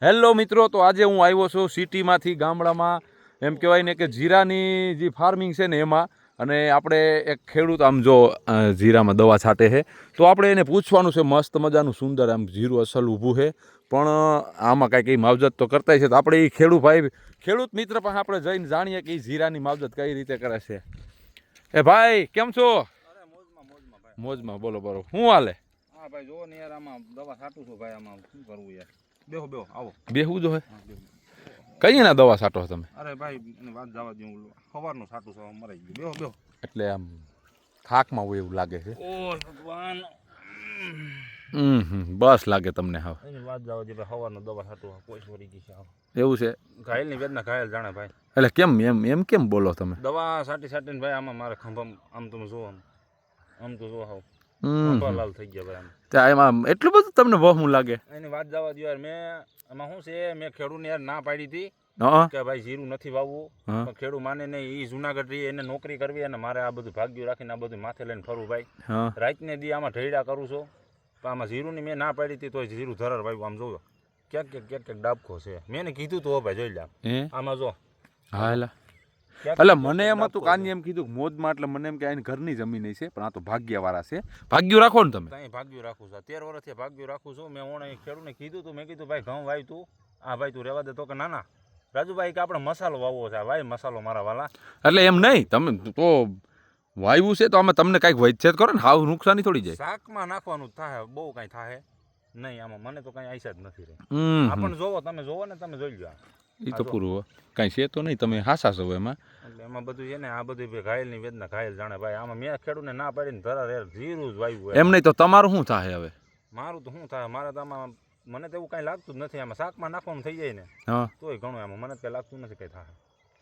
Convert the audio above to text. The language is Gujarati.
હેલો મિત્રો, તો આજે હું આવ્યો છું સિટીમાંથી ગામડામાં. એમ કહેવાય ને કે જીરાની જે ફાર્મિંગ છે ને એમાં, અને આપણે એક ખેડૂત આમ જો જીરામાં દવા છાંટે છે, તો આપણે એને પૂછવાનું છે. મસ્ત મજાનું સુંદર આમ જીરું અસલ ઊભું છે, પણ આમાં કાંઈક એ માવજત તો કરતા છે. તો આપણે એ ખેડૂત મિત્ર પાસે આપણે જઈને જાણીએ કે એ જીરાની માવજત કઈ રીતે કરે છે. એ ભાઈ કેમ છો? મોજમાં બોલો બોલો, શું હાલે? હા ભાઈ, જો ને યાર, આમાં દવા છાંટું છું ભાઈ. આમાં શું કરવું યાર? બેહો બેહો, આવો. બેહવું જો હે? કઈ ના દવા છાંટો તમે? અરે ભાઈ, એને વાત જવા દઉં, સવારનું છાંટું છું, મરાઈ ગયું. બેહો બેહો. એટલે આમ થાકમાં હોય એવું લાગે છે. ઓ ભગવાન, બસ લાગે તમને હવે. એની વાત જવા દે ભાઈ, સવારનું દવા છાંટું, કોઈ છોડી ગઈ છે. એવું છે? ઘાયલની વેદના ઘાયલ જાણે ભાઈ. એટલે કેમ એમ કેમ બોલો તમે? દવા છાંટીને ભાઈ આમાં મારે ખંભા આમ તમે જુઓ, આમ તો જો હાવ લાલ થઈ ગયા ભાઈ. ત્યાં એમાં એટલું બધું તમને વહમું લાગે? એની વાત જવા દો યાર. મેં એમાં શું છે, મેં ખેડૂતને યાર ના પાડી હતી કે ભાઈ જીરું નથી વાવવું, પણ ખેડૂત માને નહીં. એ જુનાગઢ રહી, એને નોકરી કરવી, અને મારે આ બધું ભાગ્યું રાખીને આ બધું માથે લઈને ફરવું ભાઈ. રાતને દી આમાં ઢેડા કરું છું, પણ આમાં જીરુંની મેં ના પાડી હતી, તો જીરું ધરાર ભાઈ. આમ જોયો ક્યાંક ડાબકો છે. મેં એને કીધું તો ભાઈ જોઈ લે આમાં જો. હા એટલે મને એમ હતું કાની એમ કીધું મોજમાં, એટલે મને એમ કે આની ઘરની જમીન છે, પણ આ તો ભાગ્યવાળા છે. ભાગ્યું રાખો ને તમે? ત્યાં ભાગ્યું રાખું છું, 13 વર્ષથી ભાગ્યું રાખું છું. મેં ઓણે ખેડૂતને કીધું તું, મેં કીધું ભાઈ ઘઉં વાવી તું, હા ભાઈ તું રહેવા દે. તો કે ના રાજુભાઈ, કે આપણે મસાલો વાવવો છે ભાઈ, મસાલો મારા વાલા. એટલે એમ નહીં, તમે તો વાવ્યું છે તો આમાં તમને કાંઈક વૈચ્છેદ કરો ને, હાવ નુકસાની થોડી જાય. શાકમાં નાખવાનું થાય, બહુ કાંઈ થાય નહીં આમાં. મને તો કાંઈ આઈસા જ નથી રહે. આપણને જોવો, તમે જોવો ને, તમે જોઈ લો. એ તો પૂરું કાંઈ છે તો નહીં, તમે હાસા છો એમાં. એટલે એમાં બધું છે ને, આ બધું ઘાયલની વેદના ઘાયલ જાણે ભાઈ. આમાં મેં ખેડૂતને ના પાડીને ધરા જીરું જ વાવ્યું. એમ નહીં તો તમારું શું થાય હવે? મારું તો શું થાય, મારે તો આમાં મને તો એવું કાંઈ લાગતું જ નથી. આમાં શાકમાં નાખવાનું થઈ જાય ને તોય ઘણું. આમાં મને તો કાંઈ લાગતું નથી કંઈ થાય.